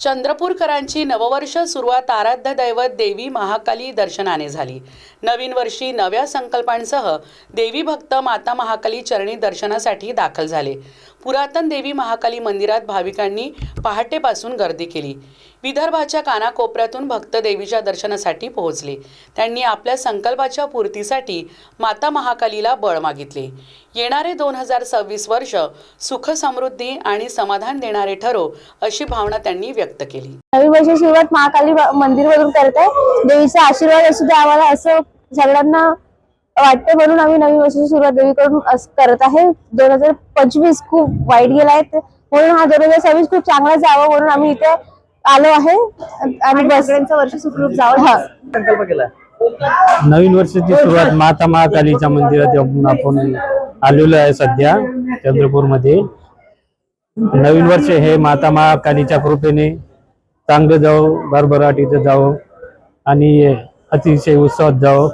चंद्रपूरकरांची नववर्ष सुरुवात आराध्य दैवत देवी महाकाली दर्शनाने झाली। नवीन वर्षी नव्या संकल्पांसह देवी भक्त माता महाकाली चरणी दर्शनासाठी दाखल झाले। पुरातन देवी महाकाली मंदिरात भाविकांनी पहाटेपासून गर्दी केली। विदर्भाच्या कानाकोपऱ्यातून भक्त देवीच्या दर्शनासाठी पोहोचले। त्यांनी आपल्या संकल्पाच्या पूर्तीसाठी माता महाकालीला बळ मागितले। येणारे 2026 वर्ष सुख समृद्धी आणि समाधान देणारे ठरो अशी भावना त्यांनी व्यक्त केली। नवीन वर्षाची सुरुवात महाकाली मंदिरवरून करते। देवीचा आशीर्वाद असू दे आम्हाला असं सगळ्यांना वाटते, म्हणून आम्ही नवीन वर्षाची सुरुवात देवीकडून करत आहे। 2025 खूप वाईट गेला आहे, म्हणून हा 2026 खूप चांगला जावं म्हणून आम्ही इथे आलो आहे आणि सगळ्यांचं वर्ष सुखरूप जावं हा संकल्प केला। नवीन वर्षाची सुरुवात माता महाकालीच्या मंदिरात आपण आलेलो आहे। सध्या चंद्रपूरमध्ये नवीन वर्ष हे माता महाकालीच्या कृपेने चांगलं जावं, भरभराटीचं जावं आणि अतिशय उत्साहात जावं।